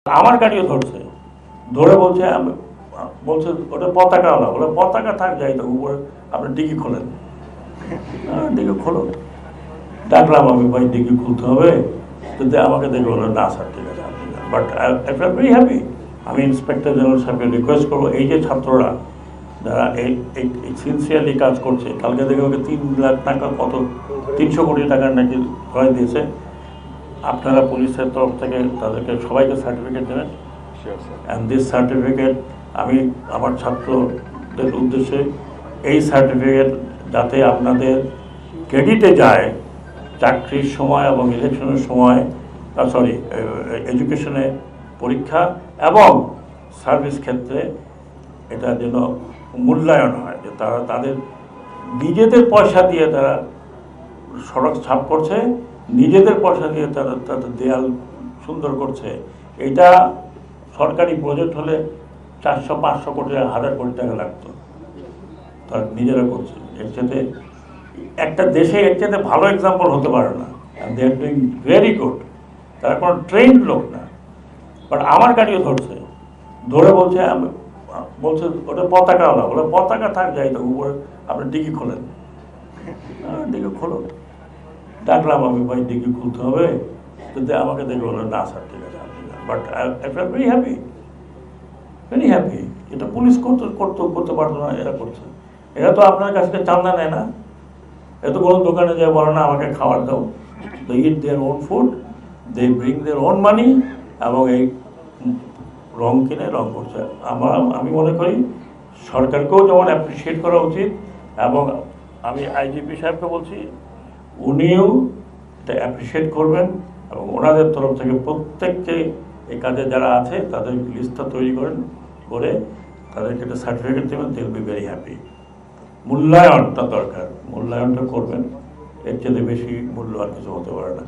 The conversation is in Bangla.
আমার গাড়িও ধরছে, ধরে বলছে বলছে ওটা পতাকাওয়ালা, বলে পতাকা থাক যাই তো উপরে আপনি ডিগি খোলেন। ডিগি খোলো, ডাকলাম আমি, ভাই ডিগি খুলতে হবে, কিন্তু আমাকে দেখে বললো না স্যার ঠিক আছে আপনি যান। But I fail very happy. আমি ইন্সপেক্টর জেনারেল সাহেবকে রিকোয়েস্ট করবো, এই যে ছাত্ররা যারা এই সিনসিয়ারলি কাজ করছে, কালকে দেখে ওকে 3 লাখ টাকা, কত 300 কোটি টাকার নাকি ক্রয় দিয়েছে, আপনারা পুলিশের তরফ থেকে তাদেরকে সবাইকে সার্টিফিকেট দেবেন। অ্যান্ড দিস সার্টিফিকেট আমি আমার ছাত্রদের উদ্দেশ্যে, এই সার্টিফিকেট যাতে আপনাদের ক্রেডিটে যায় চাকরির সময় এবং ইলেকশনের সময়, সরি এডুকেশনে, পরীক্ষা এবং সার্ভিস ক্ষেত্রে, এটা যেন মূল্যায়ন হয় যে তারা তাদের নিজেদের পয়সা দিয়ে তারা সড়ক ছাপ করছে, নিজেদের পয়সা দিয়ে তারা তাদের দেয়াল সুন্দর করছে। এটা সরকারি প্রজেক্ট হলে 400-500 কোটি 1000 কোটি টাকা লাগতো, তারা নিজেরা করছে। এর সাথে একটা দেশে এর সাথে ভালো এক্সাম্পল হতে পারে না। দে আর ডুইং ভেরি গুড। তারা কোনো ট্রেন্ড লোক না। বাট আমার গাড়িও ধরছে, ধরে বলছে বলছে ওটা পতাকাওয়ালা, বলে পতাকা থাক যাই তো উপরে আপনি ডিগি খোলেন। ডিগি খোলো, ডাকলাম আমি, ভাই ডিগি খুলতে হবে, কিন্তু আমাকে দেখে বললো না স্যার ঠিক আছে আপনি যান। But I fail very happy, very happy. এটা পুলিশ করতে পারতো না, এরা করছে। এরা তো আপনার কাছ থেকে চান্দা নেয় না, এত কোনো দোকানে যায় বলে না আমাকে খাবার দাও। They eat their own food, they bring their own money, এবং এই রং কিনে রং করছে। আমি মনে করি সরকারকেও যেমন অ্যাপ্রিসিয়েট করা উচিত, এবং আমি আইজিপি সাহেবকে বলছি উনিও এটা অ্যাপ্রিসিয়েট করবেন, এবং ওনাদের তরফ থেকে প্রত্যেককে এই কাজে যারা আছে তাদের লিস্টটা তৈরি করে তাদেরকে একটা সার্টিফিকেট দেবেন, they will be very happy. মূল্যায়নটা দরকার, মূল্যায়নটা করবেন, এর চেয়ে বেশি মূল্য আর কিছু হতে পারে না।